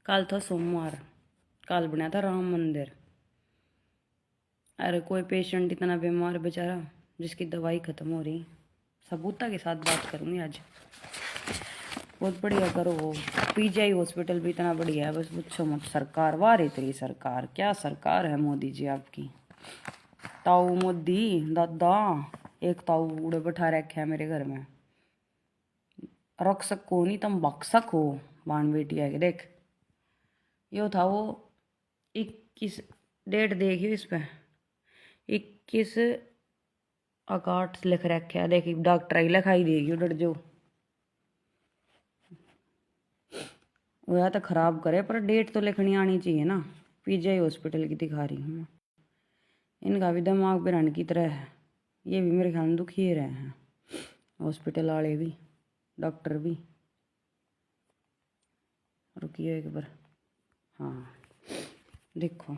कल था सोमवार, कल बनाया था राम मंदिर। अरे कोई पेशेंट इतना बीमार बेचारा जिसकी दवाई ख़त्म हो रही, सबूता के साथ बात करूँगी आज। बहुत बढ़िया करो वो पीजीआई हॉस्पिटल भी इतना बढ़िया है, बस पूछो मत। सरकार वाह रे तेरी सरकार, क्या सरकार है मोदी जी आपकी। ताऊ मोदी दादा, एक ताऊ उड़े बैठा रखे है मेरे घर में। रख सको नहीं तुम बक सको, बाण बेटी है देख। यो था वो 21 डेट देखियो इस पे, 21 अकाट लिख रखे है। देखी डॉक्टर ही लिखाई देगी डर जो वह तो खराब करे, पर डेट तो लिखनी आनी चाहिए ना। पीजीआई हॉस्पिटल की दिखा रही हूँ। इनका भी दिमाग बिरान की तरह है, ये भी मेरे ख्याल में दुखी ही रहे हैं, हॉस्पिटल वाले भी डॉक्टर भी। रुकिए एक बार, हाँ देखो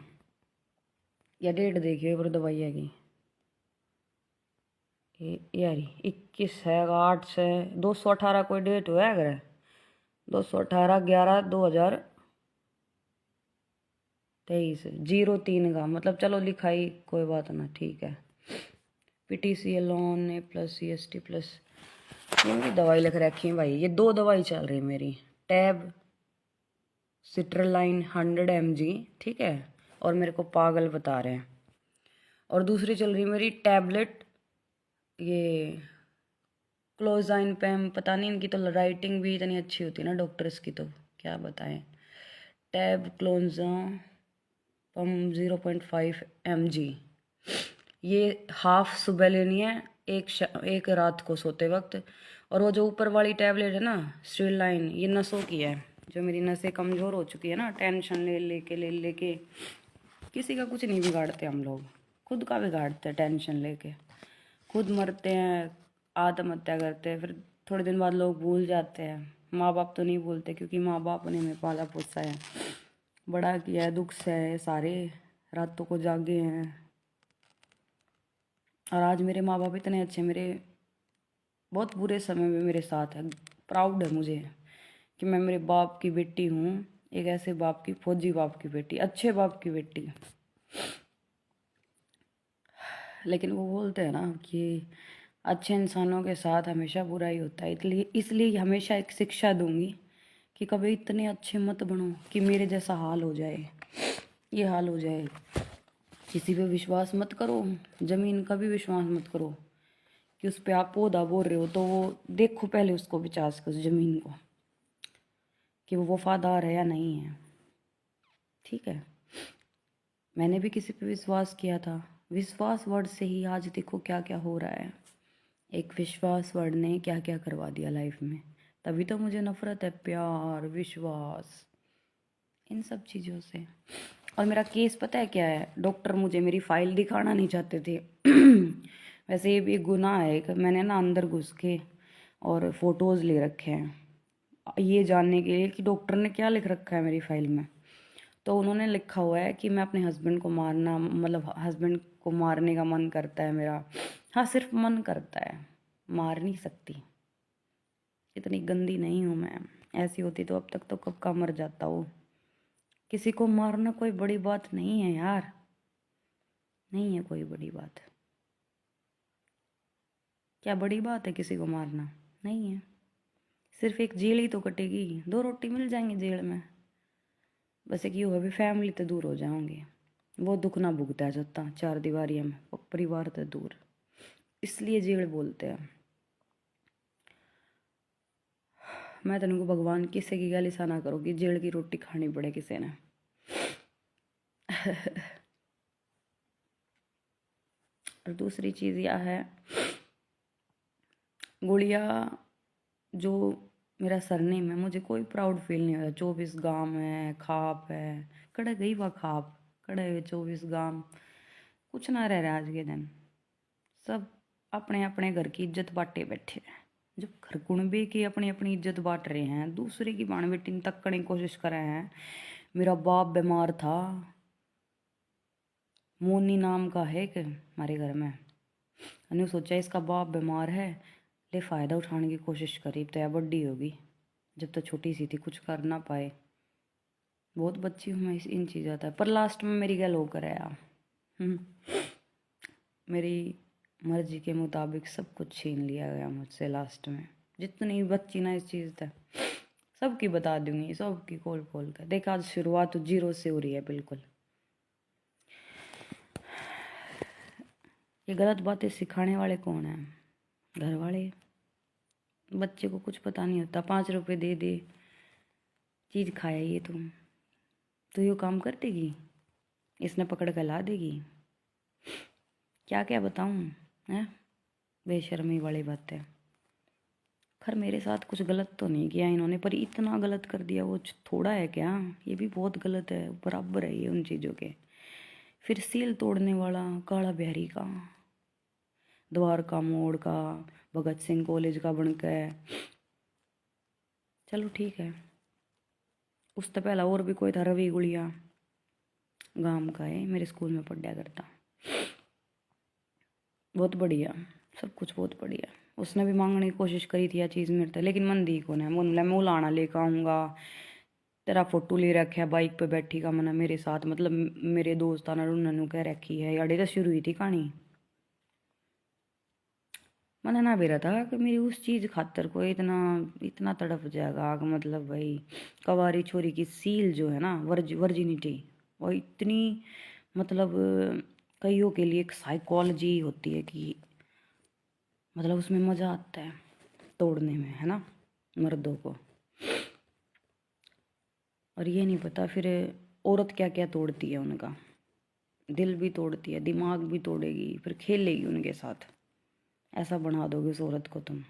या डेट देखिए पर दवाई है यारी 21 है 8 से 218 कोई डेट हुआ है अगर 218/11/2023 03 का मतलब। चलो लिखाई कोई बात ना, ठीक है। पीटीसी लोन A+CST+ ये मेरी दवाई लिख रखी है भाई। ये 2 दवाई चल रही है मेरी, टैब सिट्रलाइन 100 mg, ठीक है, और मेरे को पागल बता रहे हैं। और दूसरी चल रही मेरी टैबलेट ये क्लोजाइन पैम, पता नहीं इनकी तो राइटिंग भी इतनी अच्छी होती है ना डॉक्टर्स की, तो क्या बताएं। टैब क्लोजा पम 0.5 mg, ये हाफ सुबह लेनी है, एक रात को सोते वक्त। और वो जो ऊपर वाली टैबलेट है ना स्टेरलाइन, ये नसों की है। जो मेरी नसें कमज़ोर हो चुकी है ना, टेंशन ले लेके किसी का कुछ नहीं बिगाड़ते हम लोग, खुद का बिगाड़ते हैं टेंशन लेके। खुद मरते हैं, आत्महत्या करते हैं, फिर थोड़े दिन बाद लोग भूल जाते हैं। माँ बाप तो नहीं भूलते क्योंकि माँ बाप ने हमें पाला पोसा है, बड़ा किया है, दुख से है सारे, रातों को जागे हैं। और आज मेरे माँ बाप इतने अच्छे, मेरे बहुत बुरे समय में मेरे साथ है। प्राउड है मुझे कि मैं मेरे बाप की बेटी हूँ, एक ऐसे बाप की, फौजी बाप की बेटी, अच्छे बाप की बेटी। लेकिन वो बोलते हैं ना कि अच्छे इंसानों के साथ हमेशा बुरा ही होता है, इसलिए हमेशा एक शिक्षा दूंगी कि कभी इतने अच्छे मत बनो कि मेरे जैसा हाल हो जाए, ये हाल हो जाए। किसी पे विश्वास मत करो, ज़मीन का भी विश्वास मत करो कि उस पर आप पौधा बोल रहे हो तो वो देखो पहले उसको विचार के, उस ज़मीन को, कि वो वफादार है या नहीं है। ठीक है, मैंने भी किसी पे विश्वास किया था, विश्वास वर्ड से ही आज देखो क्या क्या हो रहा है। एक विश्वास वर्ड ने क्या क्या करवा दिया लाइफ में। तभी तो मुझे नफरत है, प्यार विश्वास इन सब चीज़ों से। और मेरा केस पता है क्या है, डॉक्टर मुझे मेरी फाइल दिखाना नहीं चाहते थे। वैसे ये भी एक गुनाह है, कि मैंने ना अंदर घुस के और फोटोज़ ले रखे हैं ये जानने के लिए कि डॉक्टर ने क्या लिख रखा है मेरी फाइल में। तो उन्होंने लिखा हुआ है कि मैं अपने हस्बैंड को मारना, मतलब हस्बैंड को मारने का मन करता है मेरा। हाँ सिर्फ मन करता है, मार नहीं सकती, इतनी गंदी नहीं हूँ मैं। ऐसी होती तो अब तक तो कब का मर जाता वो। किसी को मारना कोई बड़ी बात नहीं है यार, नहीं है कोई बड़ी बात। क्या बड़ी बात है किसी को मारना? नहीं है, सिर्फ एक जेल ही तो कटेगी, 2 रोटी मिल जाएंगी जेल में। बस एक ये अभी फैमिली तो दूर हो जाओगे, वो दुख ना भुगता जाता 4 दीवारियों में, परिवार तो दूर, इसलिए जेल बोलते हैं। मैं तेन को भगवान किसी की गल ऐसा ना करो कि जेल की रोटी खानी पड़े किसी ने। और दूसरी चीज़ यह है, गुड़िया जो मेरा सरनेम है, मुझे कोई प्राउड फील नहीं होता। 24 गांव है, खाप है, कड़े गई वह खाप, कड़े हुए 24 गांव, कुछ ना रह रहा आज के दिन। सब अपने अपने घर की इज्जत बांटे बैठे हैं। जो घर कुणबे की अपनी अपनी इज्जत बांट रहे हैं, दूसरे की बाण बेटी तक करने की कोशिश कर रहे हैं। मेरा बाप बीमार था, मोनी नाम का है कि हमारे घर में, मैंने सोचा इसका बाप बीमार है, ले फ़ायदा उठाने की कोशिश करी तो या बड्डी होगी, जब तक छोटी सी थी कुछ कर ना पाए। बहुत बच्ची हूँ मैं इन चीज़ों तक, पर लास्ट में मेरी गल होकर है यार। मेरी मर्जी के मुताबिक सब कुछ छीन लिया गया मुझसे लास्ट में। जितनी बच्ची ना इस चीज़ तक सबकी बता दूंगी, सबकी खोल खोल कर। देख आज शुरुआत तो 0 से हो रही है बिल्कुल। ये गलत बातें सिखाने वाले कौन है? घर वाले। बच्चे को कुछ पता नहीं होता, 5 रुपए दे दे चीज़ खाया ये तुम तो ये काम कर देगी, इसने पकड़ कर ला देगी। क्या क्या बताऊँ है, बेशर्मी वाली बात है। खैर मेरे साथ कुछ गलत तो नहीं किया इन्होंने, पर इतना गलत कर दिया वो थोड़ा है क्या? ये भी बहुत गलत है, बराबर है ये उन चीज़ों के। फिर सील तोड़ने वाला काला बिहारी का, द्वारका मोड़ का, भगत सिंह कॉलेज का बनकर, चलो ठीक है। उससे पहला और भी कोई था, रवि गुड़िया गांव का है, मेरे स्कूल में पढ़ा करता। बहुत बढ़िया, सब कुछ बहुत बढ़िया। उसने भी मांगने की कोशिश करी थी यह चीज़ मेरे से, लेकिन मन दी को ना बोला मैं उलाना लेकर आऊँगा, तेरा फोटो ले रखा है बाइक पे बैठी का मना मेरे साथ, मतलब मेरे दोस्त आना उन्होंने कह रखी है अड़े तो शुरू हुई थी कहानी। मैंने ना भी रहा था कि मेरी उस चीज़ खातर को इतना इतना तड़प जाएगा कि मतलब भाई कवारी छोरी की सील जो है ना, वर्जिनिटी, वो इतनी मतलब कईयों के लिए एक साइकोलॉजी होती है कि मतलब उसमें मज़ा आता है तोड़ने में, है ना, मर्दों को। और ये नहीं पता फिर औरत क्या क्या तोड़ती है, उनका दिल भी तोड़ती है, दिमाग भी तोड़ेगी, फिर खेलेगी उनके साथ। ऐसा बना दोगे उस औरत को तुम।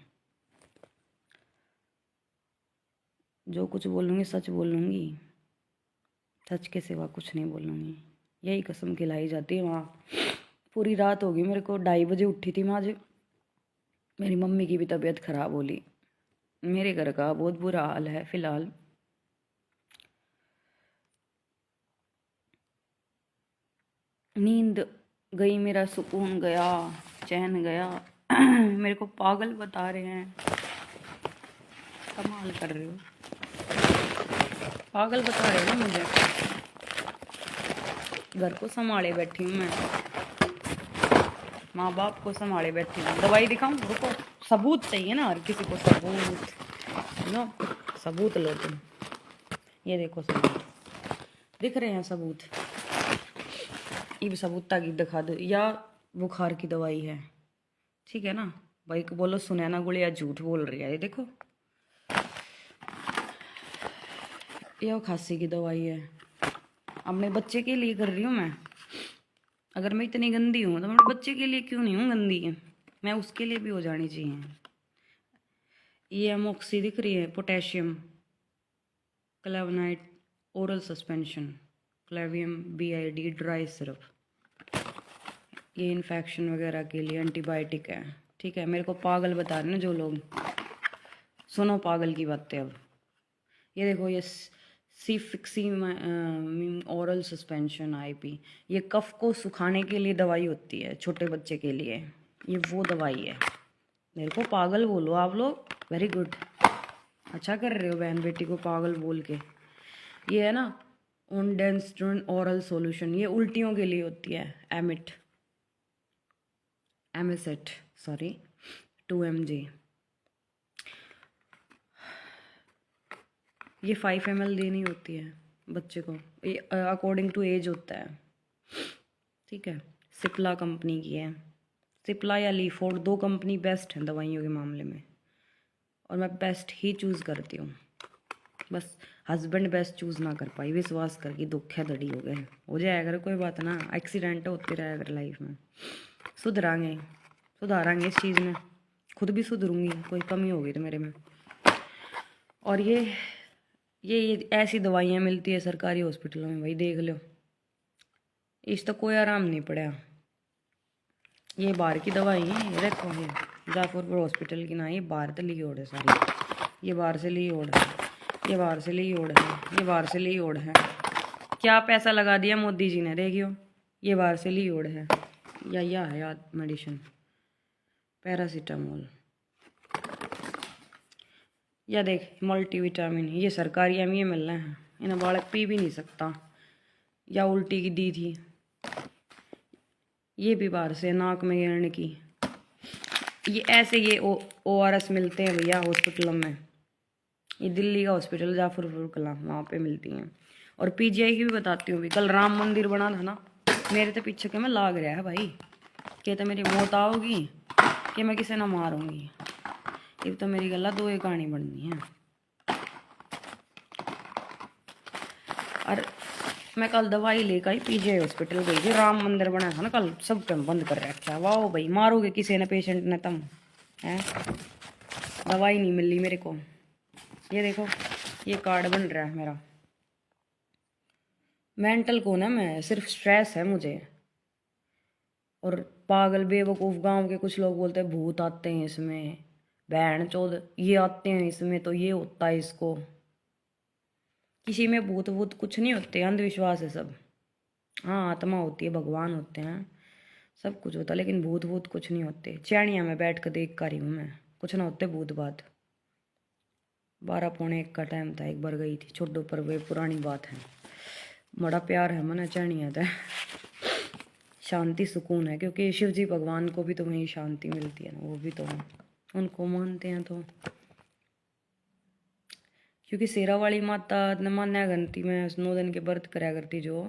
जो कुछ बोलूँगी सच बोलूँगी, सच के सिवा कुछ नहीं बोलूँगी, यही कसम खिलाई जाती है वहाँ। पूरी रात होगी मेरे को, 2:30 बजे उठी थी मैं आज। मेरी मम्मी की भी तबीयत ख़राब होली, मेरे घर का बहुत बुरा हाल है फ़िलहाल। नींद गई, मेरा सुकून गया, चैन गया। मेरे को पागल बता रहे हैं, कमाल कर रहे हो, पागल बता रहे हो ना मुझे। घर को संभाले बैठी हूँ मैं, माँ बाप को संभाले बैठी हूँ। दवाई दिखाऊं? रुको, सबूत चाहिए ना हर किसी को, सबूत लो, सबूत लो तुम। ये देखो सबूत दिख रहे हैं, सबूत। ये सबूत ताकि दिखा दो, या बुखार की दवाई है, ठीक है ना भाई को बोलो सुनैना गुड़िया झूठ बोल रही है। ये देखो, यह खांसी की दवाई है, अपने बच्चे के लिए कर रही हूँ मैं। अगर मैं इतनी गंदी हूँ तो मेरे बच्चे के लिए क्यों नहीं हूँ गंदी, मैं उसके लिए भी हो जानी चाहिए। ये अमोक्सी दिख रही है, पोटेशियम क्लेवनाइट ओरल सस्पेंशन, क्लेवियम BID ड्राई सिरप, ये इन्फेक्शन वगैरह के लिए एंटीबायोटिक है, ठीक है। मेरे को पागल बता रहे ना जो लोग, सुनो पागल की बातें अब। ये देखो, ये सीफिक्सी ओरल सस्पेंशन IP, ये कफ को सुखाने के लिए दवाई होती है छोटे बच्चे के लिए, ये वो दवाई है। मेरे को पागल बोलो आप लोग, वेरी गुड, अच्छा कर रहे हो बहन बेटी को पागल बोल के। ये है ना ओनडेंस्ट्रोन ओरल सॉल्यूशन, ये उल्टियों के लिए होती है, एमिसेट सॉरी 2 mg। ये 5 ml देनी होती है बच्चे को, ये अकॉर्डिंग टू एज होता है, ठीक है। सिप्ला कंपनी की है, सिप्ला या लीफोर्ड, 2 कंपनी बेस्ट हैं दवाइयों के मामले में, और मैं बेस्ट ही चूज़ करती हूँ। बस हस्बैंड बेस्ट चूज़ ना कर पाई, विश्वास करके धोखाधड़ी हो गए, हो जाएगा अगर कोई बात ना, एक्सीडेंट होते रहे अगर लाइफ में। सुधारांगे इस चीज़ में, खुद भी सुधरूंगी, कोई कमी होगी तो मेरे में। और ये ऐसी दवाइयाँ मिलती है सरकारी हॉस्पिटलों में, भाई देख लो, इस तो कोई आराम नहीं पड़ा। ये बाहर की दवाई है, ये देखो, ये जाफरपुर हॉस्पिटल की ना, ये बाहर से ली ओढ़ है सारी, ये बाहर से ली ओढ़ है, ये बाहर से ली ओढ़ है, ये बाहर से ली ओढ़ है। क्या पैसा लगा दिया मोदी जी ने, देखियो, ये बाहर से ली ओढ़ है, या है याद मेडिसिन पैरासीटामोल, या देख मल्टीविटामिन, ये सरकारी एम ये मिल रहे हैं, इन्हें बालक पी भी नहीं सकता। या उल्टी की दी थी, ये भी बाहर से नाक में गिरने की। ये ऐसे ये ORS मिलते हैं भैया हॉस्पिटलों में। ये दिल्ली का हॉस्पिटल जाफरपुर कला, वहाँ पे मिलती हैं। और PGI की भी बताती हूँ भी, कल राम मंदिर बना था ना, मेरे तो पीछे के में लाग रहा है भाई, कहते मेरी मौत आओगी कि मैं किसे ना मारूंगी। ये तो मेरी गला दो एक कहानी बननी है। और मैं कल दवाई लेकर आई, PGI हॉस्पिटल गई थी, राम मंदिर बना था ना कल, सब पे बंद कर रखा। वाह भाई, मारोगे किसी ने पेशेंट ने तुम है। दवाई नहीं मिल रही मेरे को। ये देखो ये कार्ड बन रहा है मेरा। मेंटल कौन है मैं, सिर्फ स्ट्रेस है मुझे। और पागल बेवकूफ़ गांव के कुछ लोग बोलते हैं भूत आते हैं इसमें, बहन चोद ये आते हैं इसमें तो ये होता है इसको। किसी में भूत भूत कुछ नहीं होते, अंधविश्वास है सब। हाँ आत्मा होती है, भगवान होते हैं, सब कुछ होता है, लेकिन भूत भूत कुछ नहीं होते। चैनिया में बैठ कर देख कर रही हूँ मैं, कुछ ना होते भूत बात। 12 पौने 1 का टाइम था, एक बार गई थी, छोड़ो पर वे पुरानी बात है। बड़ा प्यार है मना चैनिया था, शांति सुकून है, क्योंकि शिव जी भगवान को भी तो वहीं शांति मिलती है ना, वो भी तो है, उनको मानते हैं तो। क्योंकि शेरा वाली माता न मान्या गंती में 9 दिन के व्रत कराया करती जो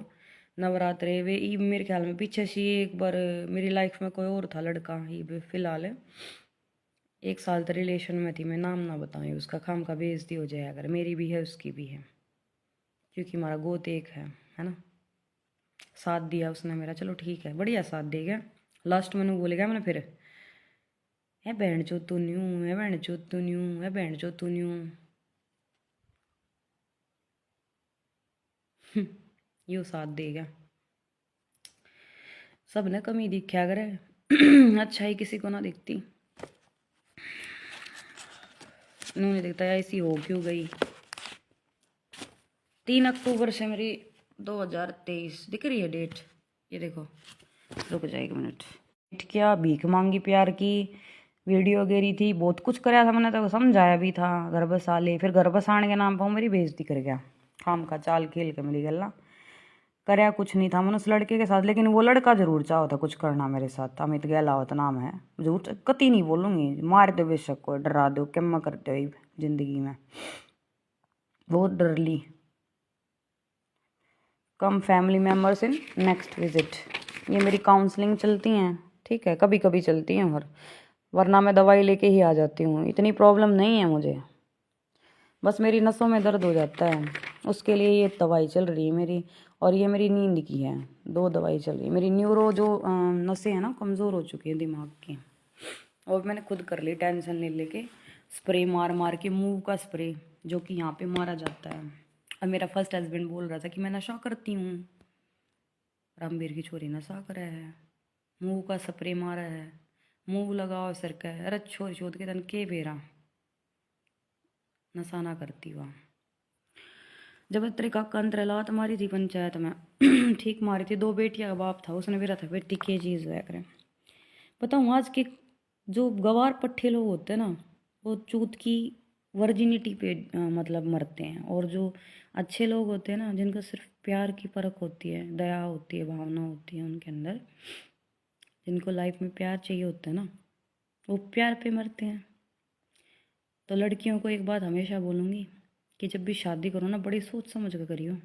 नवरात्रे, वे ई मेरे ख्याल में पीछे से एक बार मेरी लाइफ में कोई और था लड़का, ये फिलहाल 1 साल तक रिलेशन में थी, मैं नाम ना बताऊँ उसका, खाम का बेइज्जती हो जाए अगर, मेरी भी है उसकी भी है, क्योंकि हमारा गोत एक है ना। साथ दिया उसने मेरा, चलो ठीक है, बढ़िया साथ देगा। लास्ट में बोलेगा मैंने फिर, है बहन चो तू न्यू, है बहन चो तू न्यू, है बहन चो तू न्यू। यो साथ देगा। सब ने कमी दिखा करे, अच्छाई किसी को ना दिखती। इन्होंने दिखता है ऐसी हो क्यों गई। 3 अक्टूबर से मेरी 2023 दिख रही है डेट, ये देखो, रुक जाए 1 मिनट। क्या भीख मांगी प्यार की वीडियो गिरी थी, बहुत कुछ कराया था मैंने, तो समझाया भी था घर बस आ ले, फिर घर बस आने के नाम पर मेरी बेइज्जती कर गया, काम का चाल खेल के मिली गल्ला। कराया कुछ नहीं था मैंने उस लड़के के साथ, लेकिन वो लड़का जरूर चाहो था कुछ करना मेरे साथ। अमित गहलावत नाम है, झूठ कति नहीं बोलूँगी, मार दो बेशक को, डरा दो, क्या करते हो जिंदगी में, बहुत डर ली। Come family members in next visit, ये मेरी काउंसलिंग चलती हैं, ठीक है, कभी कभी चलती हैं, और वरना मैं दवाई लेके ही आ जाती हूँ, इतनी प्रॉब्लम नहीं है मुझे, बस मेरी नसों में दर्द हो जाता है, उसके लिए ये दवाई चल रही है मेरी। और ये मेरी नींद की है, 2 दवाई चल रही है मेरी। न्यूरो जो नसें हैं ना कमज़ोर हो चुकी हैं दिमाग की, और मैंने खुद कर ली टेंशन ले लेके, स्प्रे मार मार के, मुंह का स्प्रे जो कि यहाँ पे मारा जाता है। और मेरा फर्स्ट हस्बैंड बोल रहा था कि मैं नशा करती हूँ, रामवीर की छोरी नशा करा है, मुंह का स्प्रे मारा है, मुंह लगाओ सर का, अरे छोरी छोड़ के तन के बेरा नशा ना करती हुआ। जब तेरे काका अंतर लात मारी थी पंचायत में, ठीक मारी थी, 2 बेटियां का बाप था, उसने भी रहा था बेटी के चीज़ है करें। बताऊँ आज के जो गवार पट्टे लोग होते हैं ना, वो चूत की वर्जिनिटी पे मतलब मरते हैं, और जो अच्छे लोग होते हैं ना, जिनको सिर्फ प्यार की परख होती है, दया होती है, भावना होती है उनके अंदर, जिनको लाइफ में प्यार चाहिए होता है ना, वो प्यार पे मरते हैं। तो लड़कियों को एक बात हमेशा बोलूँगी कि जब भी शादी करो ना, बड़ी सोच समझ कर करियो।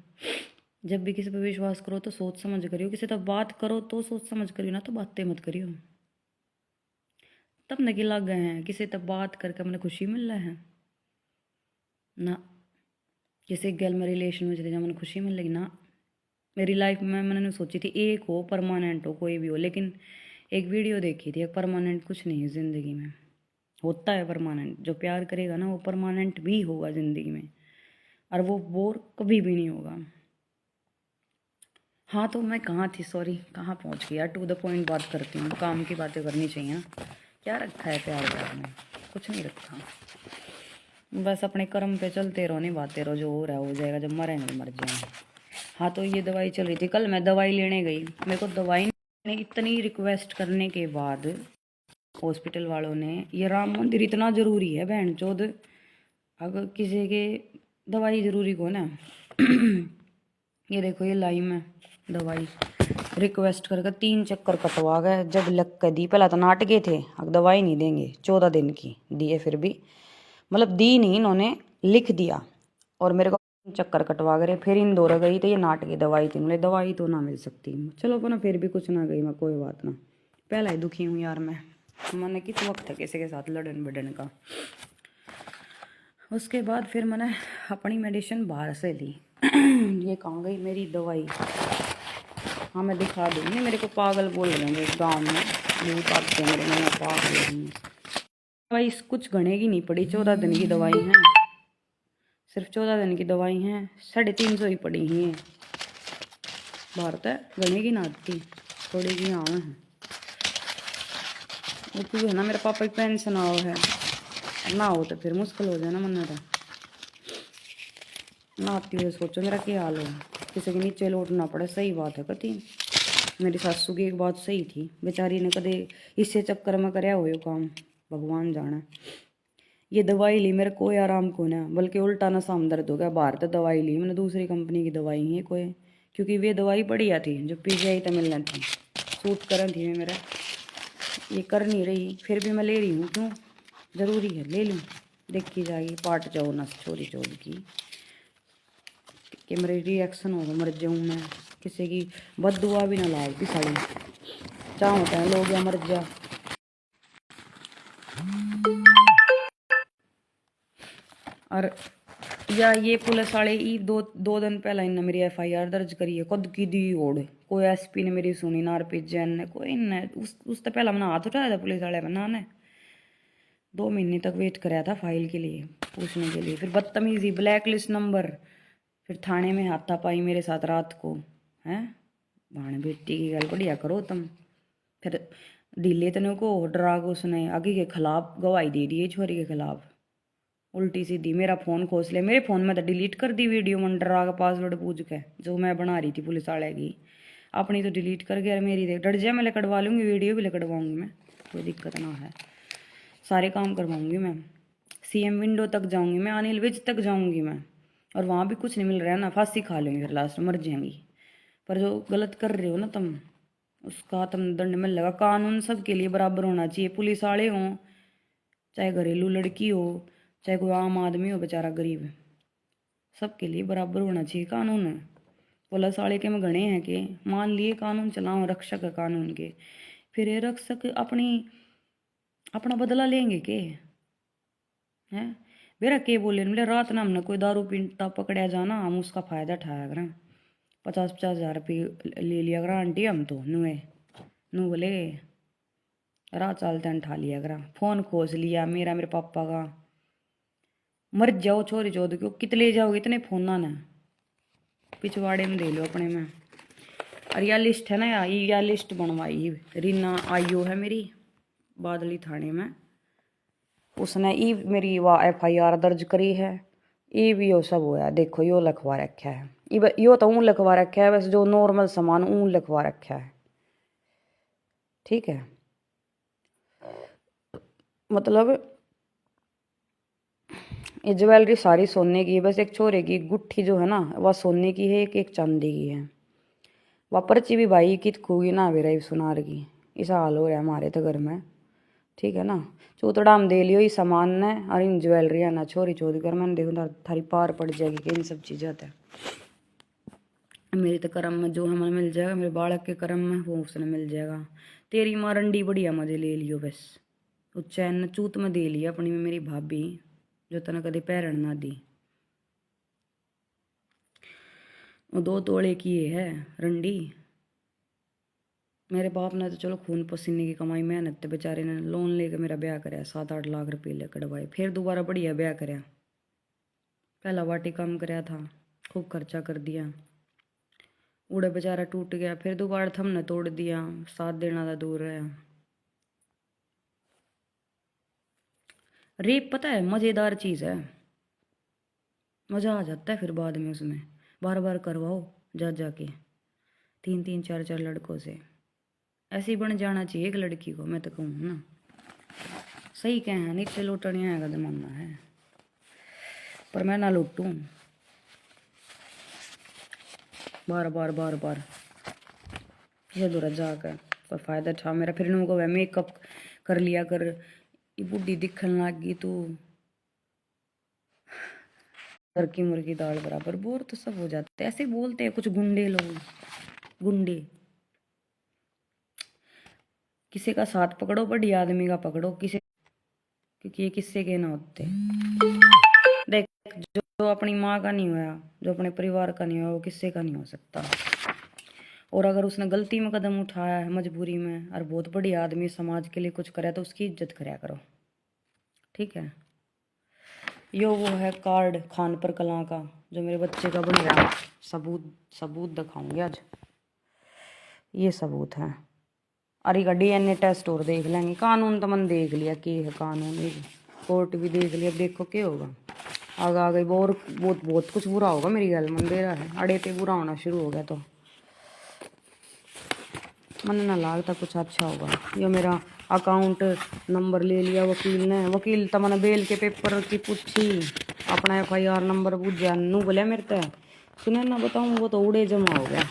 जब भी किसी पर विश्वास करो तो सोच समझ करियो, किसी तब बात करो तो सोच समझ करियो ना, तो बातें मत करियो। तब नगे लग गए हैं, किसी तब बात करके मैंने खुशी मिल रहा है ना, किसी गैल में रिलेशन में चले जाओ मैंने खुशी मिल लगी ना। मेरी लाइफ में मैंने सोची थी एक हो परमानेंट हो, कोई भी हो, लेकिन एक वीडियो देखी थी, परमानेंट कुछ नहीं है ज़िंदगी में, होता है परमानेंट, जो प्यार करेगा ना वो परमानेंट भी होगा ज़िंदगी में, और वो बोर कभी भी नहीं होगा। हाँ तो मैं कहाँ थी, सॉरी कहाँ पहुँच गई यार, टू द पॉइंट बात करती हूँ, काम की बातें करनी चाहिए ना। क्या रखा है प्यार व्यार में, कुछ नहीं रखा, बस अपने कर्म पे चलते रहो, निभाते रहो, जो हो रहा है हो जाएगा, जब मरेंगे मर जाएंगे। हाँ तो ये दवाई चल रही थी, कल मैं दवाई लेने गई, मेरे को दवाई ने इतनी रिक्वेस्ट करने के बाद हॉस्पिटल वालों ने, ये राम मंदिर इतना ज़रूरी है बहन चोद, अगर किसी के दवाई ज़रूरी को ना ये देखो ये लाई में दवाई रिक्वेस्ट करके 3 चक्कर कटवा गए, जब लग के दी पहला तो नाट गए थे, अब दवाई नहीं देंगे 14 दिन की दिए, फिर भी मतलब दी नहीं, इन्होंने लिख दिया और मेरे को चक्कर कटवा गए, फिर इंदौर गई तो ये नाट की दवाई थी, बोले दवाई तो ना मिल सकती, चलो अपना फिर भी कुछ ना गई मैं, कोई बात ना, पहला ही दुखी हूँ यार मैंने किस वक्त है किसी के साथ लड़न बड़न का। उसके बाद फिर मैंने अपनी मेडिसिन बाहर से ली ये कहाँ गई मेरी दवाई, हाँ मैं दिखा दूँगी, मेरे को पागल बोल रहे हैं गाँव में, बहुत आते मेरे में पागल। दवाई कुछ घने की नहीं पड़ी, 14 दिन की दवाई है, सिर्फ 14 दिन की दवाई है, 350 ही पड़ी ही है, भारत है घने की ना आती थोड़ी की हाँ है, वो क्यों है ना मेरे पापा की पेंशन आओ है ना, हो तो फिर मुश्किल हो जाए ना मन तो ना आती हुई, सोचो मेरा क्या हाल हो, किसी के नीचे लौटना पड़े, सही बात है कति। मेरी सासू की एक बात सही थी, बेचारी ने कदे इससे चक्कर में कराया हो काम, भगवान जाने। ये दवाई ली मेरे कोई आराम को ना, बल्कि उल्टा ना साम दर्द हो गया, बाहर तो दवाई ली मैंने दूसरी कंपनी की दवाई है कोई, क्योंकि वे दवाई बढ़िया थी जो पीजीआई तो मिलना थी, सूट कर थी मेरा, ये कर नहीं रही, फिर भी मैं ले रही हूँ, क्यों ज़रूरी है ले लूँ, देखी जाएगी पार्ट जाओ ना छोरी चोरी की कि मेरे रिएक्शन होगा, मर जाऊँ मैं, किसी की बददुआ भी ना लाओगी साड़ी, चाह होता है लोग या मर जा। और या ये पुलिस वाले ई दो दिन पहले इन्हें मेरी FIR दर्ज करी है, कद की दी ओढ़, कोई SP ने मेरी सुनी ना, RPJN ने कोई ने, उस तो पहला मैंने हाथ उठाया था पुलिस वाले बना ने, 2 महीने तक वेट कराया था फाइल के लिए पूछने के लिए, फिर बदतमीजी ब्लैक लिस्ट नंबर, फिर थाने में हाथापाई मेरे साथ रात को, हैं भाण बेटी की गल बढ़िया करो तुम, फिर ढीले तने को डरा को उसने आगे के खिलाफ गवाही दे दी है, छोरी के खिलाफ उल्टी सीधी, मेरा फ़ोन खोस लिया, मेरे फ़ोन में तो डिलीट कर दी वीडियो, मन डरा का पासवर्ड पूछ के जो मैं बना रही थी पुलिस वाले की, अपनी तो डिलीट कर गया, मेरी देख डर जाए मैं लकड़वा लूँगी, वीडियो भी लकड़वाऊँगी मैं, कोई दिक्कत ना है, सारे काम करवाऊँगी मैं, CM विंडो तक जाऊँगी मैं, अनिल विज तक जाऊँगी मैं, और वहाँ भी कुछ नहीं मिल रहा है ना, फांसी खा लेंगे फिर लास्ट में मर जाएंगी, पर जो गलत कर रहे हो ना तुम उसका तुम दंड मिल लगा, कानून सबके लिए बराबर होना चाहिए, पुलिस वाले हों चाहे घरेलू लड़की हो चाहे कोई आम आदमी हो बेचारा गरीब, सबके लिए बराबर होना चाहिए कानून। पुलिस वाले के में गणे हैं कि मान लिए कानून चलाओ, रक्षक है कानून के, फिर ये रक्षक अपना बदला लेंगे के हैं, मेरा के बोले बोले रात ना हमने कोई दारू पीता पकड़ा जाना, हम उसका फ़ायदा उठाया करें, 50-50 हज़ार रुपये ले लिया करा आंटी, हम तो नू बोले रात चलते हैं उठा लिया करा, फ़ोन खोस लिया मेरा मेरे पापा का, मर जाओ छोरी चौध क्यों कित ले जाओगे इतने फोना ने, पिछवाड़े में दे लो अपने में। और यह लिस्ट है ना यार, यह लिस्ट बनवाई रीना IO है मेरी बादली थाने में, उसने ई मेरी FIR दर्ज करी है, ये भी यो सब होया, देखो यो लिखवा रखा है, यो तो ऊँ लिखवा रखा है, बस जो नॉर्मल सामान ऊँ लिखवा रखा है, ठीक है, मतलब ये ज्वेलरी सारी सोने की है, बस एक छोरे की गुट्ठी जो है ना वह सोने की है, एक चांदी की है, वह पर्ची भी भाई की खूगी ना भी रही सुनार की, ऐसा हाल हो रहा है हमारे तो घर में, ठीक है ना, चूतड़ा हम दे लियो ये सामान ने, और इन ज्वेलरी है ना छोरी चोरी कर मैंने देखो थारी पार पड़ जाएगी कि इन सब चीज़ें है, मेरे तो कर्म में जो हमें मिल जाएगा, मेरे बालक के कर्म में वो उसने मिल जाएगा, तेरी माँ रंडी बढ़िया मजे ले लियो बस, उच्चैन चूत में दे लिया अपनी में मेरी भाभी जो तना कदे पैरण ना दी, वो 2 तोड़े की है रंडी, मेरे बाप ने तो चलो खून पसीने की कमाई मेहनत, बेचारे ने लोन लेकर मेरा ब्याह कराया, 7-8 लाख रुपये ले कटवाए, फिर दोबारा बढ़िया ब्याह कराया, पहला वाटी कम कराया था, खूब खर्चा कर दिया, उड़े बेचारा टूट गया, फिर दोबारा थमने तोड़ दिया, साथ देना था दूर है। रेप पता है मज़ेदार चीज़ है, मज़ा आ जाता है फिर बाद में उसमें, बार बार करवाओ जा जाके 3-3 4-4 लड़कों से, ऐसे ही बन जाना चाहिए एक लड़की को, मैं तो कहूँ ना, सही कहें नीचे लौटने आएगा जमाना है। पर मैं ना लूटूं बार बार बार बार ये दूर जाकर कोई फायदा था मेरा। फिर इन्होंने को मेकअप कर लिया कर, ये बुढ़ी दिखन लगी तू, घर की मुर्गी दाल बराबर। बोर तो सब हो जाते ऐसे बोलते हैं कुछ गुंडे लोग, गुंडे। किसी का साथ पकड़ो, बड़ी आदमी का पकड़ो, किसी, क्योंकि ये किससे के ना होते। देख, जो अपनी माँ का नहीं हुआ, जो अपने परिवार का नहीं हुआ, वो किससे का नहीं हो सकता। और अगर उसने गलती में कदम उठाया है मजबूरी में और बहुत बड़ी आदमी समाज के लिए कुछ करे तो उसकी इज्जत करया करो, ठीक है। यो वो है कार्ड खान पर कला का जो मेरे बच्चे का बन गया। सबूत दिखाऊंगी आज, ये सबूत है। अरे का DNA टेस्ट और देख लेंगे। कानून तो मन देख लिया कि है कानून, कोर्ट भी देख लिया, देखो क्या होगा आगे आगे। बहुत कुछ बुरा होगा मेरी गल मन दे रहा है। अड़े पे बुरा होना शुरू हो गया तो मन ना लगता कुछ अच्छा होगा। ये मेरा अकाउंट नंबर ले लिया वकील ने। वकील तो मैंने बेल के पेपर की पूछी, अपना FIR नंबर पूछा, नू बोलिया मेरे ते सुने ना बताऊँ, वो तो उड़े जमा हो गया।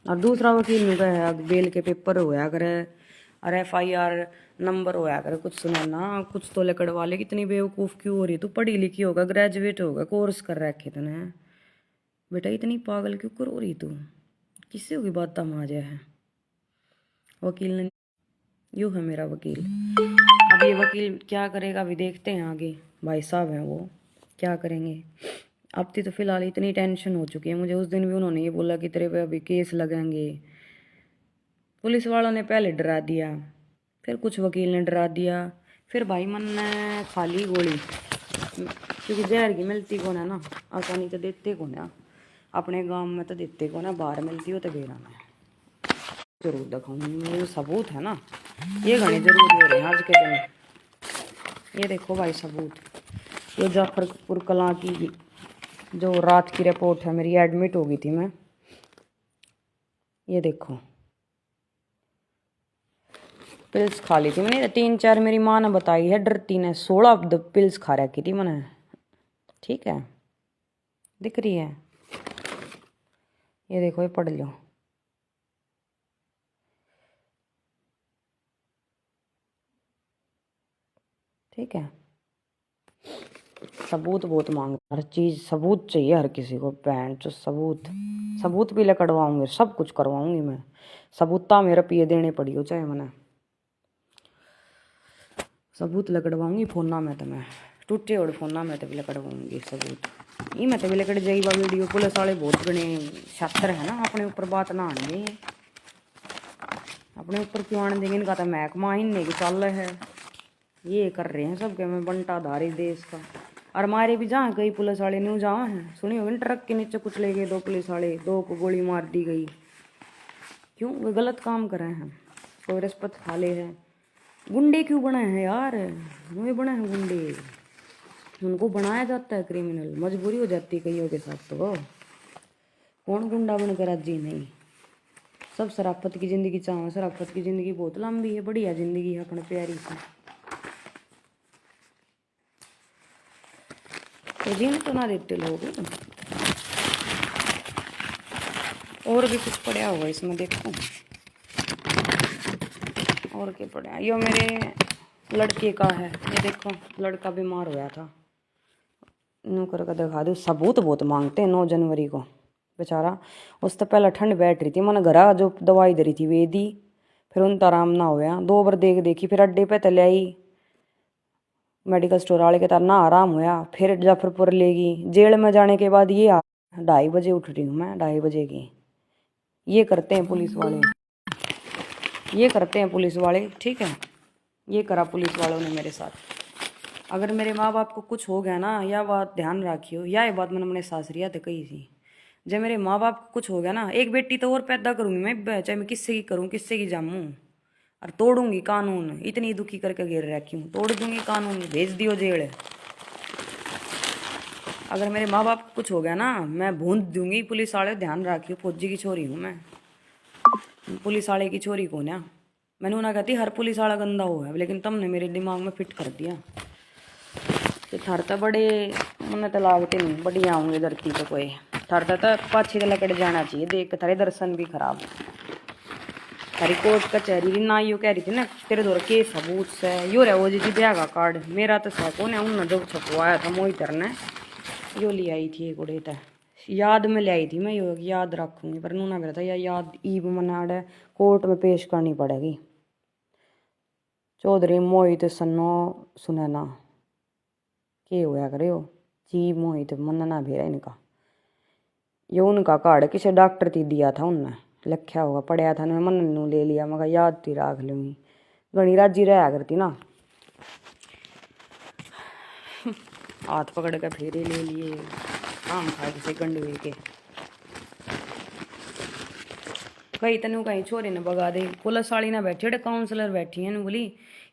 और दूसरा वकील नू कहे बेल के पेपर होया करे और FIR नंबर होया करे, कुछ सुने ना कुछ तो लकड़वा ले। कितनी बेवकूफ़ क्यों हो रही तू, पढ़ी लिखी होगा, ग्रेजुएट होगा, कोर्स कर रखे तूने, बेटा इतनी पागल क्यों कर हो रही तू, किससे होगी बात माजा है। वकील ने, यूँ है मेरा वकील। अब ये वकील क्या करेगा अभी देखते हैं आगे। भाई साहब हैं वो, क्या करेंगे। अब तो फिलहाल इतनी टेंशन हो चुकी है मुझे। उस दिन भी उन्होंने ये बोला कि तेरे पे अभी केस लगेंगे। पुलिस वालों ने पहले डरा दिया, फिर कुछ वकील ने डरा दिया, फिर भाई मन ने खा ली गोली, क्योंकि जहर की मिलती कौन है ना, आसानी तो देते कौन है। अपने गांव में तो देते कौन है, बाहर मिलती हो तो बेरा में जरूर दिखाऊंगी। मेरे सबूत है ना, ये घने जरूरी हो रहे हैं आज के दिन। ये देखो भाई सबूत, ये जाफरपुर कलां की जो रात की रिपोर्ट है मेरी, एडमिट हो गई थी मैं। ये देखो पिल्स खा ली थी मैंने 3-4, मेरी माँ ने बताई है, डरती ने 16 पिल्स खा रखी थी मैंने, ठीक है। दिख रही है, ये देखो, ये पढ़ लो। ठीक है, सबूत बहुत मांगता, हर चीज सबूत चाहिए हर किसी को। पैंट जो सबूत भी लकड़वाऊंगे, सब कुछ करवाऊंगी मैं। सबूता मेरे पिए देने पड़ी हो चाहे मैंने, सबूत लकड़वाऊंगी। फोना में तो मैं टूटे और फोना में तो भी लकड़वाऊंगी सबूत। ये मैं तो भी लकड़ जाएगी वीडियो। पुलिस वाले बहुत गणे छात्र है ना, अपने ऊपर बात ना आने, अपने ऊपर क्यों आने देंगे। इनका तो महकमा ही की चल है, ये कर रहे हैं सबके में बंटाधारी देश का। और हमारे भी जहाँ कई पुलिस वाले न्यू जहाँ हैं सुनी होगी, ट्रक के नीचे कुछ ले गए 2 पुलिस वाले, 2 को गोली मार दी गई। क्यों, वे गलत काम कर रहे हैं, कोई रिश्वत खा ले है। गुंडे क्यों बने हैं यार, वे बने हैं गुंडे, उनको बनाया जाता है क्रिमिनल, मजबूरी हो जाती है कईयों के साथ। तो कौन गुंडा बनकर राजी नहीं, सब शराफत की ज़िंदगी चाहो। शराफत की ज़िंदगी बहुत लंबी है, बढ़िया ज़िंदगी है अपने प्यारी सी, तो जीने तो ना देते लोग। और भी कुछ पड़ा होगा इसमें, देखो और क्या पड़ा। यो मेरे लड़के का है, ये देखो, लड़का बीमार हुआ था, नो करके दिखा दो। सबूत बहुत मांगते हैं। 9 जनवरी को बेचारा, उस तो पहले ठंड बैठ रही थी, मैंने घर जो दवाई दे रही थी वे दी, फिर उन आराम ना होया। 2 बार देखी, फिर अड्डे पे तले आई मेडिकल स्टोर वाले के, तार ना आराम होया, फिर जफरपुर लेगी। जेल में जाने के बाद ये 2:30 बजे उठ रही हूँ मैं, 2:30 बजे की। ये करते हैं पुलिस वाले, ये करते हैं पुलिस वाले, ठीक है। ये करा पुलिस वालों ने मेरे साथ। अगर मेरे माँ बाप को कुछ हो गया ना, या बात ध्यान रखियो, या ये बात मैंने अपने सासरिया तो कही थी, जब मेरे माँ बाप को कुछ हो गया ना, एक बेटी तो और पैदा करूंगी मैं, चाहे मैं किससे की करूँ, किससे की जामूँ, और तोड़ूंगी कानून। इतनी दुखी करके घेर रखी हूँ, तोड़ दूंगी कानून, भेज दियो जेल। अगर मेरे माँ बाप को कुछ हो गया ना, मैं भून दूंगी। पुलिस वाले ध्यान रखियो, फौजी की छोरी हूँ मैं, पुलिस वाले की छोरी कौन है। मैंने उन्हें कहती हर पुलिस वाला गंदा हो है, लेकिन तुमने मेरे दिमाग में फिट कर दिया। तो थार तो बड़े मन तो लागते नहीं बढ़िया होंगे धरती पे कोई थार तो पाछे लकड़ जाना चाहिए देख के थारे दर्शन भी खराब थारी कोर्ट कचहरी की ना यो कह रही थी ना तेरे द्वारा के सबूत से यो रहा वो जी ब्याह का कार्ड मेरा तो सह कौन है उन जब छपवाया था मोहितर ने यो ले आई थी एक उड़े तय याद में ले आई थी मैं यो याद रखूंगी पर नूना मेरा था या याद ईब मनाड़ कोर्ट में पेश करनी पड़ेगी चौधरी मोहित सन्नो सुनैना के होया करे हो जी मोहित मनना भेरा इनका यो उनका कार्ड किसी डॉक्टर ती दिया था उनने लख्या होगा पढ़िया था मैं मन ले लिया मगर याद थी राख लूँगी घनी राजी रहा करती ना हाथ पकड़ के फेरे ले लिए आम खा किसी गंडवे के कहीं तनु कहीं छोरे ने बगा दे पुलिस वाली ना बैठी अरे काउंसलर बैठी है बोली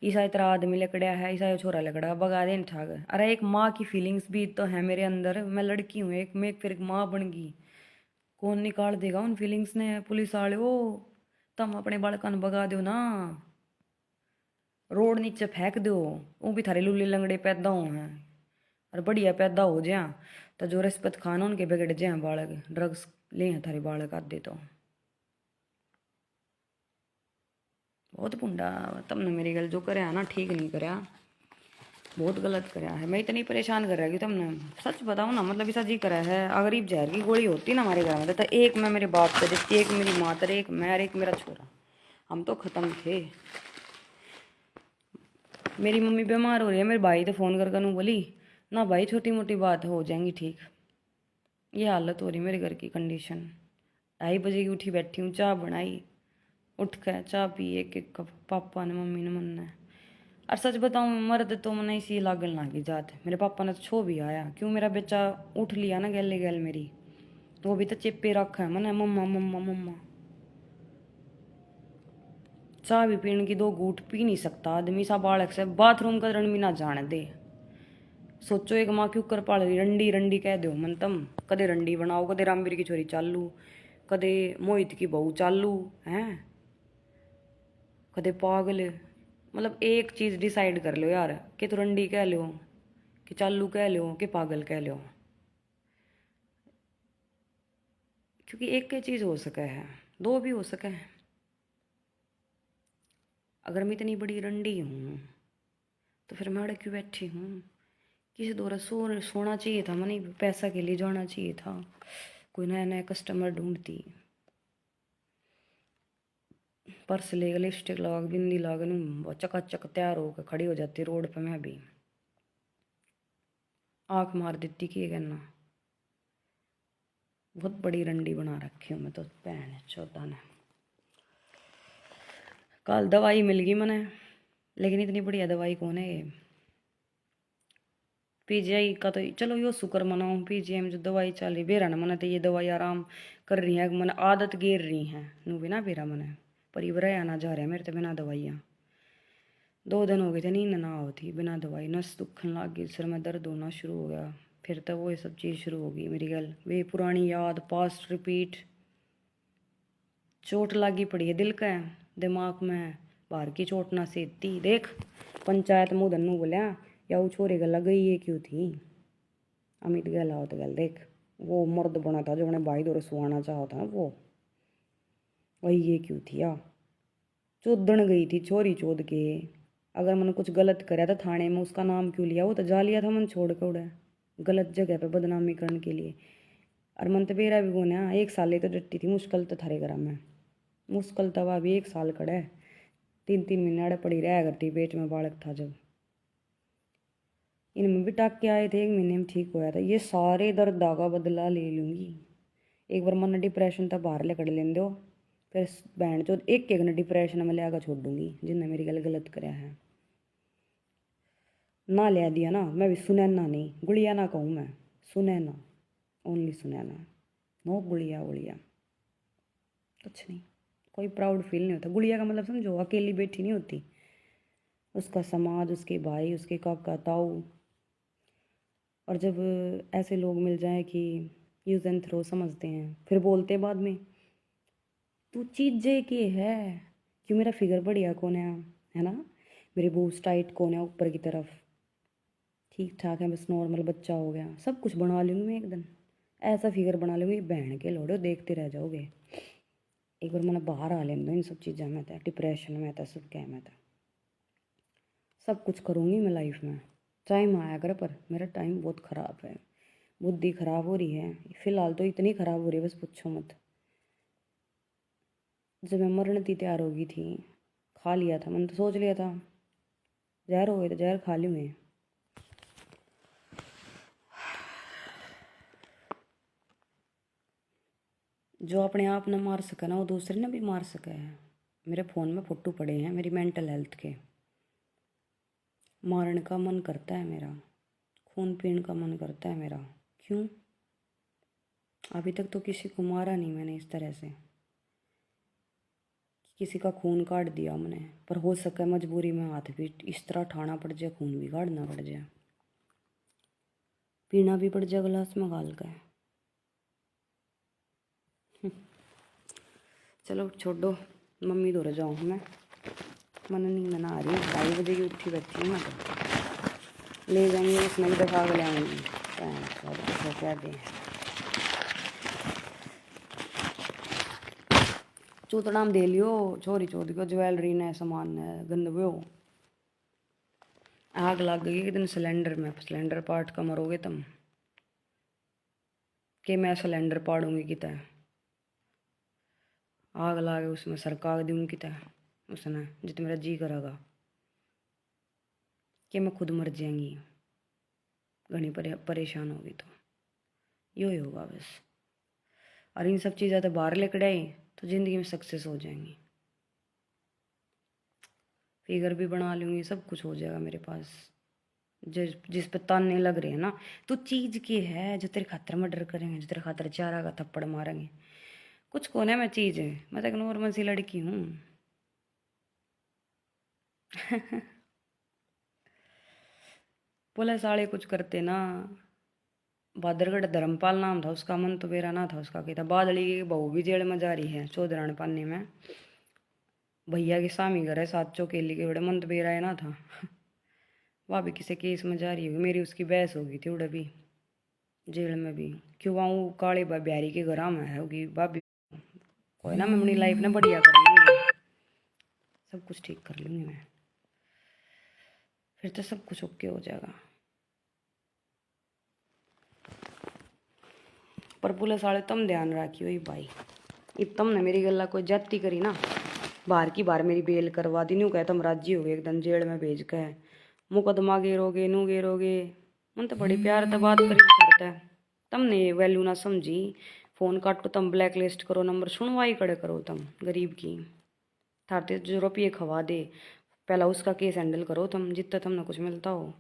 ईसा इतना आदमी लकड़ा है ईसा छोरा लकड़ा बगा दे ठाक अरे एक माँ की फीलिंग्स भी तो है मेरे अंदर मैं लड़की हूँ एक मैं फिर एक माँ बन गई कौन निकाल देगा उन फीलिंग्स ने पुलिस वाले ओ तुम अपने बालका बगा दो ना रोड नीचे फेंक दो वो भी थारे लुल्ले लंगड़े पैदा हो हैं और बढ़िया पैदा हो जाए तो जो रिश्वत खाना उनके बिगड़ जाए बालक ड्रग्स ले हैं थारे बालक आदे तो बहुत पुंडा तुमने मेरी गल जो कराया ना ठीक नहीं कराया बहुत गलत कराया है मैं इतनी परेशान कर रहा कि तुमने सच बताओ ना मतलब ऐसा जी करा है अगर गरीब जहर की गोली होती ना हमारे घर में तो एक मैं मेरे बाप से देती एक मेरी माँ तर एक मैं और एक मेरा छोरा हम तो ख़त्म थे मेरी मम्मी बीमार हो रही है मेरे भाई तो फ़ोन कर कर बोली ना भाई छोटी मोटी बात हो जाएंगी ठीक ये हालत हो रही मेरे घर की कंडीशन 2:30 बजे की उठी बैठी हूँ चाय बनाई उठ कर चाय पी एक एक कप पापा ने मम्मी ने मन ने और सच बताऊँ मर्द तो मन इसी लागल ना की जात मेरे पापा ने तो छो भी आया क्यों मेरा बच्चा उठ लिया ना गैले गैल मेरी वो भी तो चिप्पे रखा है मन मम्मा मम्मा मम्मा चाय भी पीने की 2 घूंट पी नहीं सकता आदमी सा बालक से बाथरूम का रण भी ना जाने दे सोचो एक माँ के ऊपर पाल रही रंडी रंडी कह दो मन तम कदे रंडी बनाओ कदे रामवीर की छोरी चालू कदे मोहित की बहू चालू हैं कदे पागल मतलब एक चीज़ डिसाइड कर लो यार कि तो रंडी कह लो कि चालू कह लो कि पागल कह लो क्योंकि एक ही चीज़ हो सके है 2 भी हो सके है अगर मैं इतनी बड़ी रंडी हूँ तो फिर मैं अड़े क्यों बैठी हूँ किसी दौरा सोना चाहिए था मनी पैसा के लिए जाना चाहिए था कोई नया नया कस्टमर ढूंढती पर्स ले लिपस्टिक लगा बिंदी लगा चकाचक तैयार होकर खड़ी हो जाती रोड पे मैं भी आँख मार देती कि करना बहुत बड़ी रंडी बना रखी हूँ मैं तो भैन चौदह ने कल दवाई मिल गई मैंने लेकिन इतनी बढ़िया दवाई कौन है ये पीजीआई का तो चलो यो शुक्र मनाओ पीजीआई में जो दवाई चल रही बेरा ना मना तो ये दवाई आराम कर रही है मन आदत गेर रही है नू बिना बेरा मने पर ये आना जा रहा है मेरे तो बिना दवाइयाँ 2 दिन हो गए थे नींद ना होती बिना दवाई नस दुखन लग गई सिर में दर्द होना शुरू हो गया फिर तो वो सब चीज़ शुरू हो गई मेरी गल वे पुरानी याद पास्ट रिपीट चोट लागी पड़ी है दिल का दिमाग में बाहर की चोट ना सेती देख पंचायत मुँह धन्नू बोलिया या वो छोरे गला गई ये क्यों थी अमित गला हो तो गल देख वो मर्द बना था जो उन्हें भाई दौरे सुहाना चाहा था वो वही ये क्यों थी या चोदन गई थी छोरी चोद के अगर मैंने कुछ गलत कराया था थाने में उसका नाम क्यों लिया वो तो जा लिया था मन छोड़ के उड़े गलत जगह पे बदनामी करने के लिए और मन तो बेरा भी बोना 1 साल तो डट्टी थी मुश्किल तो थारे घर में मुश्किल तो अभी 1 साल खड़ा है 3-3 महीने अड़े पड़ी रहा करती पेट में बालक था जब इनमें भी टाके आए थे 1 महीने में ठीक होया था ये सारे दर्द का बदला ले लूँगी एक बार मन डिप्रेशन तक बाहर लेकर लेन दो फिर बहन चो एक एक ने डिप्रेशन में ले आकर छोड़ दूँगी जिनने मेरी गल गलत कराया है ना ले दिया ना मैं भी सुनैना नहीं गुड़िया ना कहूँ मैं सुनैना ओनली सुनैना नो गुड़िया गुड़िया कुछ नहीं कोई प्राउड फील नहीं होता गुड़िया का मतलब समझो अकेली बेटी नहीं होती उसका समाज उसके भाई उसके काका ताऊ और जब ऐसे लोग मिल जाएं कि यूज़ एंड थ्रो समझते हैं फिर बोलते हैं बाद में तू चीज़े के है क्यों मेरा फिगर बढ़िया कौन है ना मेरे बूस्ट टाइट कौन है ऊपर की तरफ ठीक ठाक है, बस नॉर्मल बच्चा हो गया, सब कुछ बना लूँगी मैं एक दिन। ऐसा फिगर बना लूँगी, बहन के लोड़ो देखते रह जाओगे। एक बार मैंने बाहर आ लेन दो इन सब चीज़ों में था, डिप्रेशन में था, सब क्या में था। सब कुछ करूँगी मैं लाइफ में, टाइम आया कर, पर मेरा टाइम बहुत ख़राब है, बुद्धि ख़राब हो रही है फ़िलहाल तो, इतनी ख़राब हो रही है बस पूछो मत। जब मैं मरने की तैयार हो गई थी, खा लिया था मैंने, तो सोच लिया था जहर हो गए तो जहर खा लूँ मैं। जो अपने आप न मार सके ना, वो दूसरे ने भी मार सके है। मेरे फ़ोन में फ़ोटो पड़े हैं मेरी मेंटल हेल्थ के, मारने का मन करता है मेरा, खून पीने का मन करता है मेरा। क्यों? अभी तक तो किसी को मारा नहीं मैंने इस तरह से, किसी का खून काट दिया हमने, पर हो सके मजबूरी में हाथ भी इस तरह ठाना पड़ जाए, खून भी काटना पड़ जाए, पीना भी पड़ जाए गिलास में गाल का। चलो छोड़ो, मम्मी दौड़ जाऊँ मैं, मन नहीं मना आ रही, 2:30 बजे की उठी बैठी हूँ मैं, तो ले जाएंगे उस नई दफा के ले आएंगी क्या दें। चूतड़ाम दे लियो छोरी चोरी को, ज्वेलरी ने सामान ने गंदबो। आग लग गई एक दिन सिलेंडर में, सिलेंडर पाट का मरोगे तुम, कि मैं सिलेंडर पाड़ूंगी किता, आग लागे उसमें सरका दूँ किता उसने, जित मेरा जी करेगा कि मैं खुद मर जाएंगी, घनी परेशान होगी तो यो ही होगा बस। और इन सब चीज़ें तो बाहर लेकर आई तो ज़िंदगी में सक्सेस हो जाएंगी, फिगर भी बना लूँगी, सब कुछ हो जाएगा मेरे पास। जिस पे ताने लग रहे हैं ना, तो चीज़ की है जो तेरे खातर मर्डर करेंगे, जो तेरे खातर चारा का थप्पड़ मारेंगे, कुछ कौन है मैं चीज़ है, मैं तो एक नॉर्मल सी लड़की हूँ। पुलिस वाले कुछ करते ना, बादरगढ़ धर्मपाल नाम था उसका, मन तो मेरा ना था उसका, क्या था, बादली की बहू भी जेल में जा रही है चौधरान पानी में, भैया के सामी घर है 7 चौकेली के बड़े, मन तो मेरा है ना था। वह भी किसी केस में जा रही होगी, मेरी उसकी बहस होगी थी उड़ा भी, जेल में भी क्यों आऊँ, काले बिहारी के घर में है होगी भाभी, कोई ना, मैं अपनी लाइफ ना बढ़िया कर लूँगी, सब कुछ ठीक कर लूँगी मैं, फिर तो सब कुछ ओके हो जाएगा। पर पुलिस वाले तुम ध्यान रखियो ही भाई, इब तुमने मेरी गल्ला कोई जाती करी ना, बाहर की बार मेरी बेल करवा दी, न्यू कहे तुम राजी हो गए एकदम जेल में भेज के, मुकदमा गेरोगे नू गेरोगे, मन तो बड़ी प्यार तो बात करी करता है, तुमने वैल्यू ना समझी, फोन काटो तुम, ब्लैक लिस्ट करो नंबर, सुनवाई कड़े करो तुम गरीब की, थारते जो रुपये खवा दे, पहला उसका केस हैंडल करो तुम, जितना तुमने कुछ मिलता हो,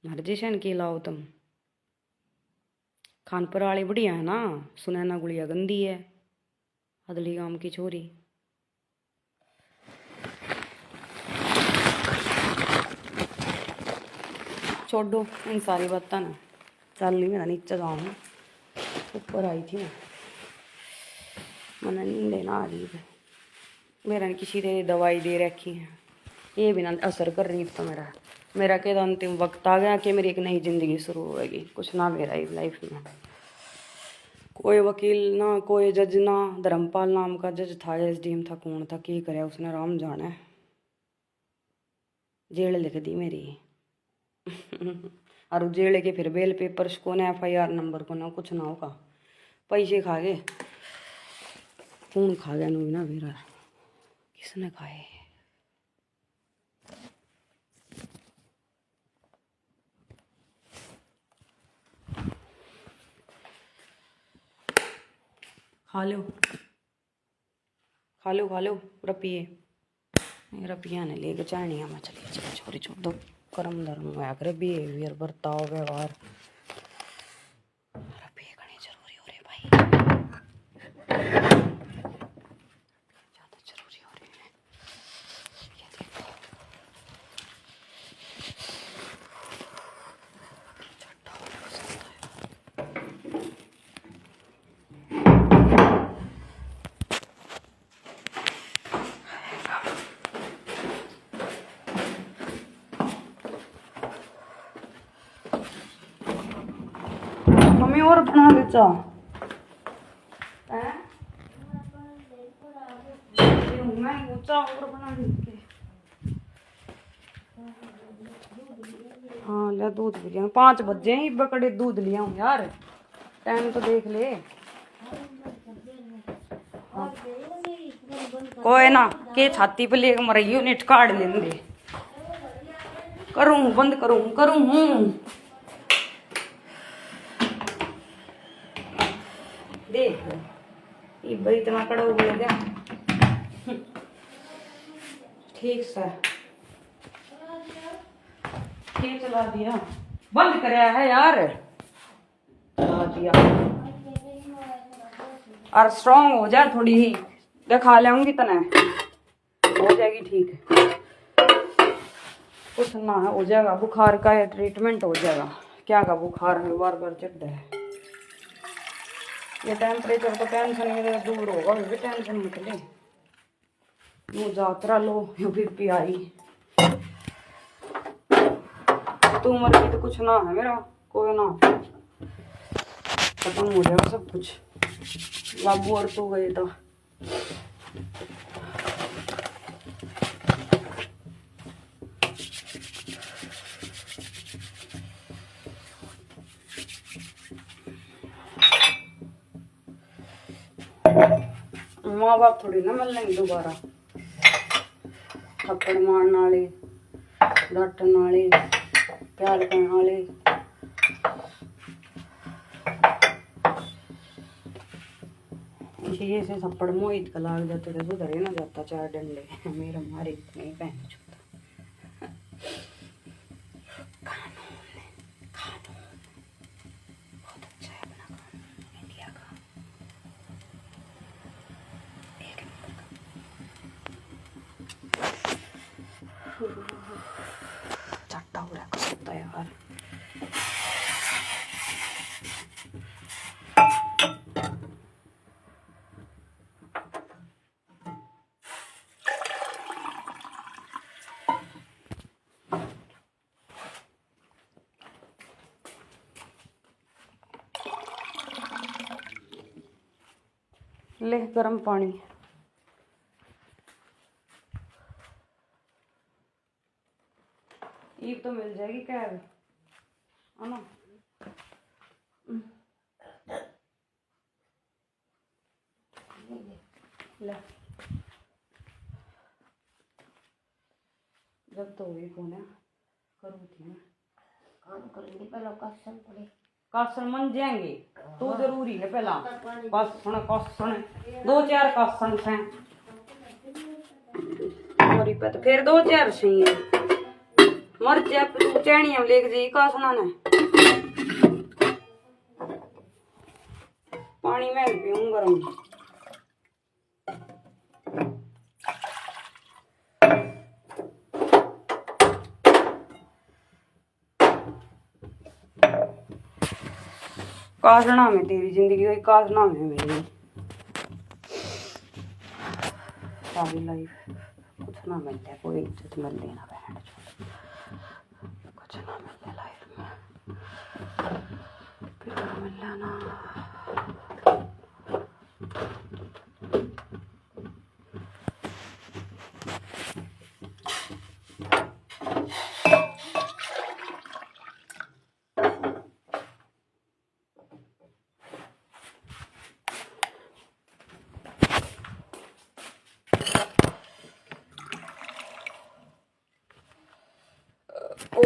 हर जैसे के लाओ तुम। खानपुर वाली बढ़िया है ना, सुनैना गुड़िया गंदी है, अदली गांव की छोरी। छोड़ो इन सारी बातें ना, चल ली मेरा नीचे जाऊँ, ऊपर आई थी मैंने, नींद लेना आ रही है, मेरा किसी ने दवाई दे रखी है, ये भी ना असर कर रही तो मेरा मेरा के अंतिम वक्त आ गया कि मेरी एक नई ज़िंदगी शुरू होगी, कुछ ना मेरा ही लाइफ में, कोई वकील ना, कोई जज ना, धर्मपाल नाम का जज था, एसडीएम था, कौन था, क्या करे उसने राम जाने, जेल लिख दी मेरी। और जेल के फिर बेल पेपर्स को ना, एफआईआर नंबर को ना, कुछ ना होगा, पैसे खा गए, कौन खा गया नू ना मेरा, किसने खाए, खा लो खा लो खा लो, रपिए रपिया ने लेके चाहनिया मैं, चलिए चलो छोरी छोड़ दो, कर्म धर्म होया करे, बिहेवियर बर्ताव व्यवहार, रपिए करनी जरूरी हो रहे भाई, ज़्यादा जरूरी हो रहे हैं, ये देखो छट्टा होने को सकता है। मम्मी और बना दे चाह। मैं चाह और बना दे। हाँ ले दूध भी लिया, 5 बजे ही बकड़े दूध लिया हूँ यार, टाइम तो देख ले। हाँ। कोई ना के छाती पे लेके मरई नेट काट लेंगे। करूँ बंद करूँ देख ये भाई इतना कड़ा हो गया क्या? ठीक सा ठीक चला दिया, बंद कराया है यार, चला दिया। और स्ट्रॉन्ग हो जाए थोड़ी ही दिखा लाऊंगी तना हो जाएगी ठीक, कुछ ना हो जाएगा। बुखार का ट्रीटमेंट हो जाएगा, क्या का बुखार में बार बार चढ़ है। ये टेम्परेचर तो टेंशन मेरे दूर होगा, भी टेंशन निकले वो यात्रा लो फिर पियाई। तू मर गई तो कुछ ना है मेरा, कोई ना, खत्म हो जाएगा सब कुछ। बाबू और तू गए तो माँ बाप थोड़ी ना मिल लेंगे दोबारा, थप्पड़ मारने वाले, डांटने वाले, प्यार करने वाले। ये से थप्पड़ मोहित का लाग जाते थे सुधरे ना जाता 4 डंडे मेरे मारे इतने ही पहन चुका। बहुत अच्छा है अपना कानून इंडिया का। एक चट्टा हो रहा है यार। ले गर्म पानी, ईद तो मिल जाएगी कैब है ना। ले जब तो हुई कौन है करूँ थी मैं काम करेंगे पहले कसन पड़े कसन मन जाएंगे तो जरूरी है पहला कसन कसन 2-4 कसन से मोरी पे तो फिर 2-4 सही है मर जा तू चैनी हम लेके जी कसना ने पानी में पीऊं गरम। कासना में तेरी जिंदगी कोई कासना में मेरी सारी लाइफ कुछ ना मिलता, कोई इज्जत मिल लेना बहन कुछ ना मिलता लाइफ में फिर मिलना ना। ओ